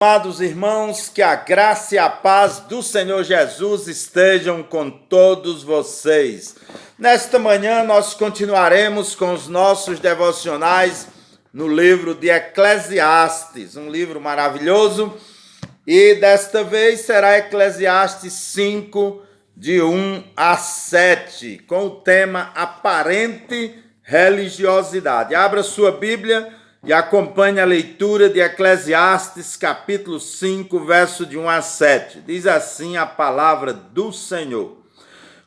Amados irmãos, que a graça e a paz do Senhor Jesus estejam com todos vocês. Nesta manhã nós continuaremos com os nossos devocionais no livro de Eclesiastes, um livro maravilhoso, e desta vez será Eclesiastes 5, de 1 a 7, com o tema Aparente Religiosidade. Abra sua Bíblia e acompanhe a leitura de Eclesiastes, capítulo 5, verso de 1 a 7. Diz assim a palavra do Senhor: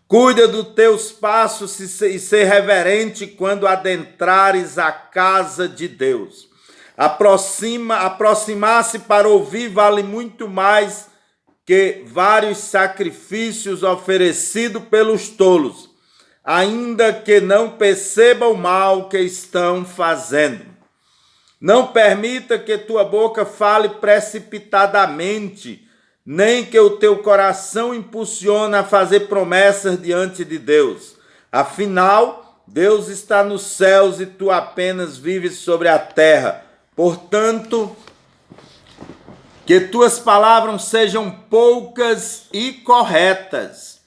Cuida dos teus passos e ser reverente quando adentrares a casa de Deus. Aproximar-se para ouvir vale muito mais que vários sacrifícios oferecidos pelos tolos, ainda que não percebam o mal que estão fazendo. Não permita que tua boca fale precipitadamente, nem que o teu coração impulsione a fazer promessas diante de Deus. Afinal, Deus está nos céus e tu apenas vives sobre a terra. Portanto, que tuas palavras sejam poucas e corretas.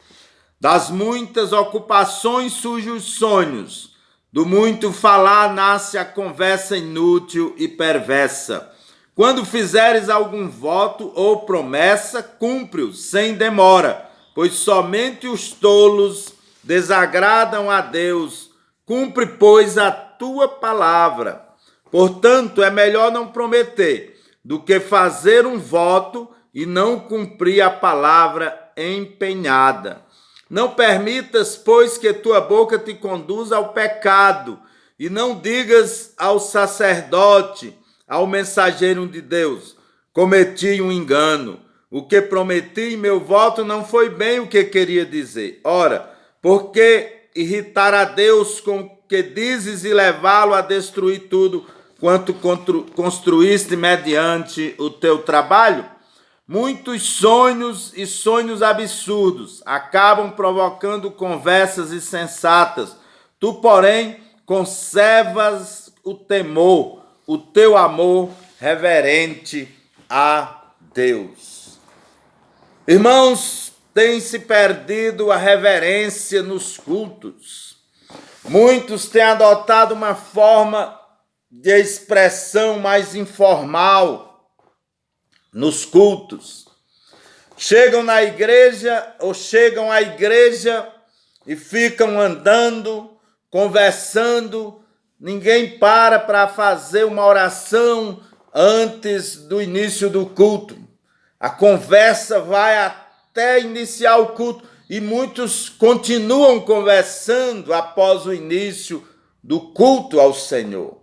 Das muitas ocupações surgem os sonhos. Do muito falar nasce a conversa inútil e perversa. Quando fizeres algum voto ou promessa, cumpre-o sem demora, pois somente os tolos desagradam a Deus. Cumpre, pois, a tua palavra. Portanto, é melhor não prometer do que fazer um voto e não cumprir a palavra empenhada. Não permitas, pois, que tua boca te conduza ao pecado, e não digas ao sacerdote, ao mensageiro de Deus: cometi um engano. O que prometi em meu voto não foi bem o que queria dizer. Ora, por que irritar a Deus com o que dizes e levá-lo a destruir tudo quanto construíste mediante o teu trabalho? Muitos sonhos e sonhos absurdos acabam provocando conversas insensatas. Tu, porém, conservas o temor, o teu amor reverente a Deus. Irmãos, tem se perdido a reverência nos cultos. Muitos têm adotado uma forma de expressão mais informal nos cultos. Chegam na igreja ou chegam à igreja e ficam andando, conversando. Ninguém para fazer uma oração antes do início do culto. A conversa vai até iniciar o culto e muitos continuam conversando após o início do culto ao Senhor.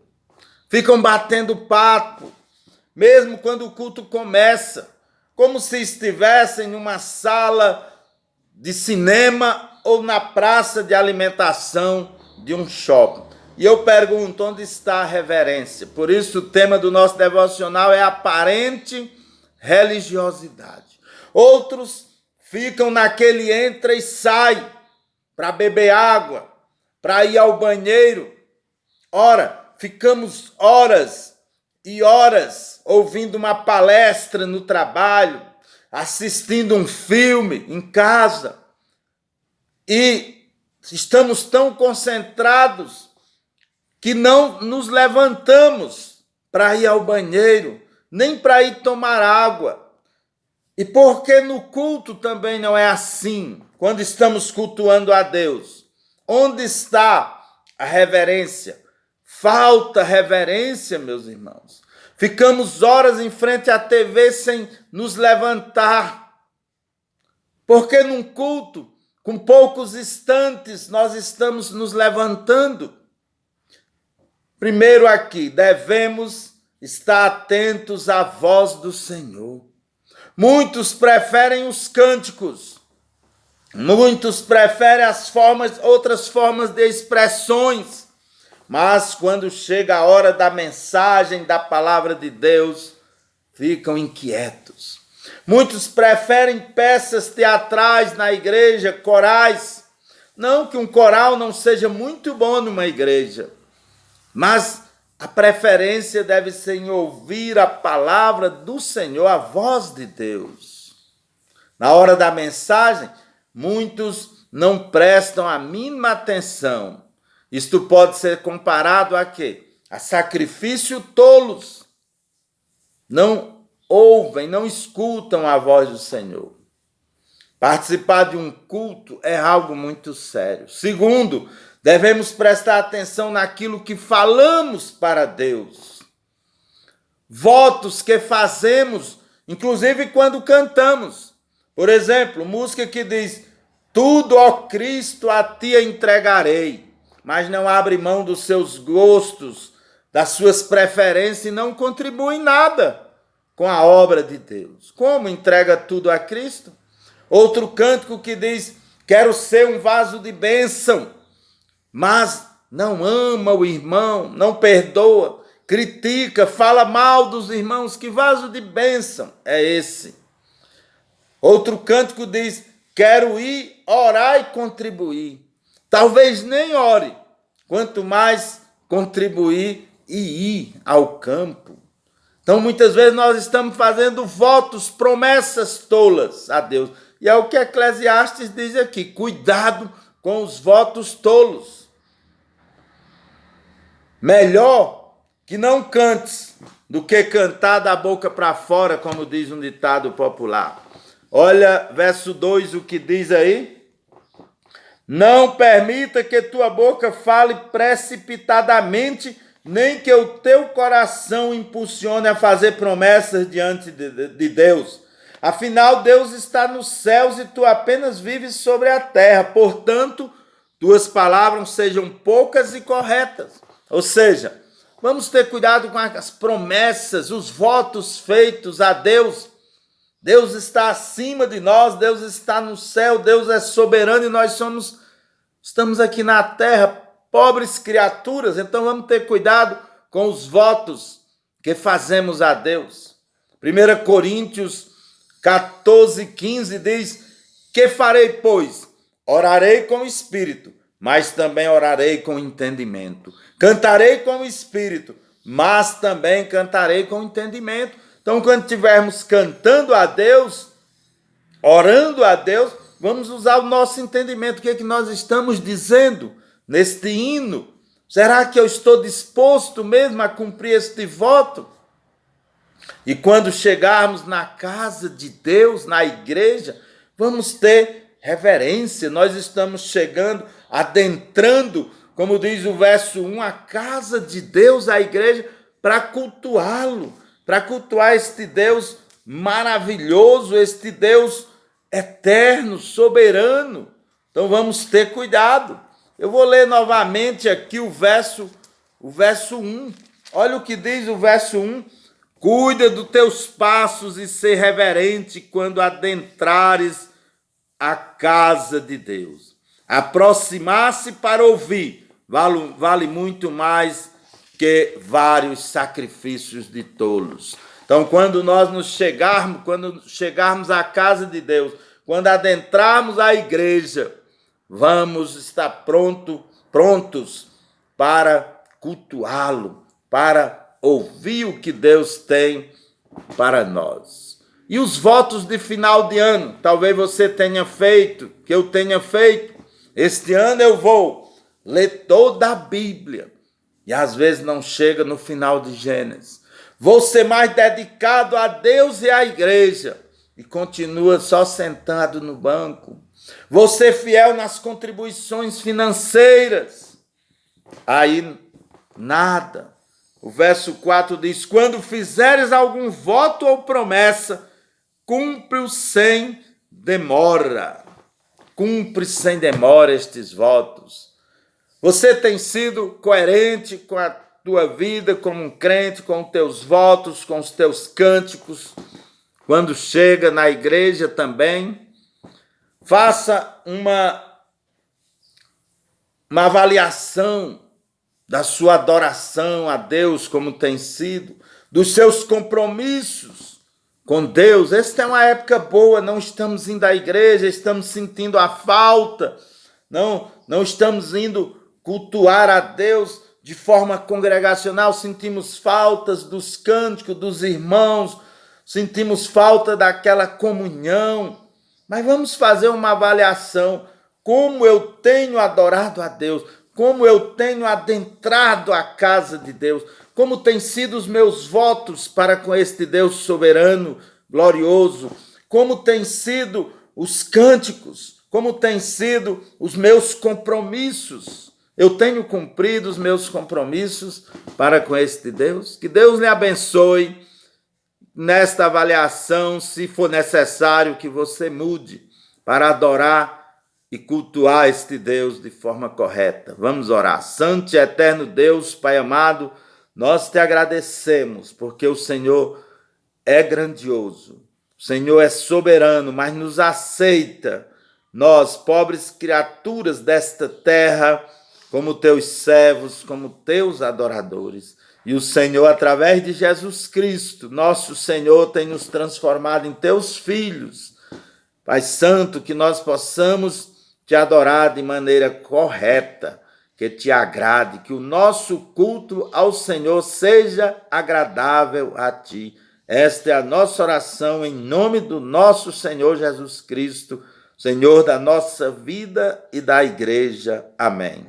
Ficam batendo papo, mesmo quando o culto começa, como se estivessem numa sala de cinema ou na praça de alimentação de um shopping. E eu pergunto, onde está a reverência? Por isso o tema do nosso devocional é aparente religiosidade. Outros ficam naquele entra e sai para beber água, para ir ao banheiro. Ora, ficamos horas e horas ouvindo uma palestra no trabalho, assistindo um filme em casa, e estamos tão concentrados que não nos levantamos para ir ao banheiro, nem para ir tomar água. E porque no culto também não é assim, quando estamos cultuando a Deus? Onde está a reverência? Falta reverência, meus irmãos. Ficamos horas em frente à TV sem nos levantar. Porque num culto, com poucos instantes, nós estamos nos levantando. Primeiro aqui, devemos estar atentos à voz do Senhor. Muitos preferem os cânticos. Muitos preferem outras formas de expressões. Mas quando chega a hora da mensagem, da palavra de Deus, ficam inquietos. Muitos preferem peças teatrais na igreja, corais. Não que um coral não seja muito bom numa igreja, mas A preferência deve ser em ouvir a palavra do Senhor, a voz de Deus. Na hora da mensagem, muitos não prestam a mínima atenção. Isto pode ser comparado a quê? A sacrifício tolos. Não ouvem, não escutam a voz do Senhor. Participar de um culto é algo muito sério. Segundo, devemos prestar atenção naquilo que falamos para Deus. Votos que fazemos, inclusive quando cantamos. Por exemplo, música que diz: tudo, ó Cristo, a ti entregarei. Mas não abre mão dos seus gostos, das suas preferências e não contribui em nada com a obra de Deus. Como entrega tudo a Cristo? Outro cântico que diz: quero ser um vaso de bênção, mas não ama o irmão, não perdoa, critica, fala mal dos irmãos. Que vaso de bênção é esse? Outro cântico diz: quero ir, orar e contribuir. Talvez nem ore, quanto mais contribuir e ir ao campo. Então, muitas vezes nós estamos fazendo votos, promessas tolas a Deus. E é o que Eclesiastes diz aqui: cuidado com os votos tolos. Melhor que não cantes do que cantar da boca para fora, como diz um ditado popular. Olha, verso 2, o que diz aí: não permita que tua boca fale precipitadamente, nem que o teu coração impulsione a fazer promessas diante de Deus. Afinal, Deus está nos céus e tu apenas vives sobre a terra. Portanto, tuas palavras sejam poucas e corretas. Ou seja, vamos ter cuidado com as promessas, os votos feitos a Deus. Deus está acima de nós, Deus está no céu, Deus é soberano e nós estamos aqui na terra, pobres criaturas. Então vamos ter cuidado com os votos que fazemos a Deus. 1 Coríntios 14:15 diz: que farei, pois? Orarei com o espírito, mas também orarei com entendimento. Cantarei com o espírito, mas também cantarei com entendimento. Então, quando estivermos cantando a Deus, orando a Deus, vamos usar o nosso entendimento. O que é que nós estamos dizendo neste hino? Será que eu estou disposto mesmo a cumprir este voto? E quando chegarmos na casa de Deus, na igreja, vamos ter reverência. Nós estamos chegando, adentrando, como diz o verso 1, a casa de Deus, a igreja, para cultuá-lo, para cultuar este Deus maravilhoso, este Deus eterno, soberano. Então vamos ter cuidado. Eu vou ler novamente aqui o verso 1. Olha o que diz o verso 1. Cuida dos teus passos e ser reverente quando adentrares a casa de Deus. Aproximar-se para ouvir vale muito mais que vários sacrifícios de tolos. Então, quando chegarmos à casa de Deus, quando adentrarmos a igreja, vamos estar prontos para cultuá-lo, para ouvir o que Deus tem para nós. E os votos de final de ano, talvez você tenha feito, que eu tenha feito. Este ano eu vou ler toda a Bíblia, e às vezes não chega no final de Gênesis. Vou ser mais dedicado a Deus e à igreja, e continua só sentado no banco. Vou ser fiel nas contribuições financeiras. Aí, nada. O verso 4 diz: quando fizeres algum voto ou promessa, cumpre-o sem demora. Cumpre sem demora estes votos. Você tem sido coerente com a tua vida como um crente, com os teus votos, com os teus cânticos? Quando chega na igreja também, faça uma avaliação da sua adoração a Deus, como tem sido, dos seus compromissos com Deus. Esta é uma época boa, não estamos indo à igreja, estamos sentindo a falta, não estamos indo cultuar a Deus. de forma congregacional, sentimos faltas dos cânticos dos irmãos, sentimos falta daquela comunhão, mas vamos fazer uma avaliação. Como eu tenho adorado a Deus, como eu tenho adentrado a casa de Deus, como têm sido os meus votos para com este Deus soberano, glorioso, como têm sido os cânticos, como têm sido os meus compromissos. Eu tenho cumprido os meus compromissos para com este Deus? Que Deus lhe abençoe nesta avaliação, se for necessário que você mude para adorar e cultuar este Deus de forma correta. Vamos orar. Santo e eterno Deus, Pai amado, nós te agradecemos porque o Senhor é grandioso, o Senhor é soberano, mas nos aceita, nós, pobres criaturas desta terra, como teus servos, como teus adoradores. E o Senhor, através de Jesus Cristo, nosso Senhor, tem nos transformado em teus filhos. Pai Santo, que nós possamos te adorar de maneira correta, que te agrade, que o nosso culto ao Senhor seja agradável a ti. Esta é a nossa oração em nome do nosso Senhor Jesus Cristo, Senhor da nossa vida e da igreja. Amém.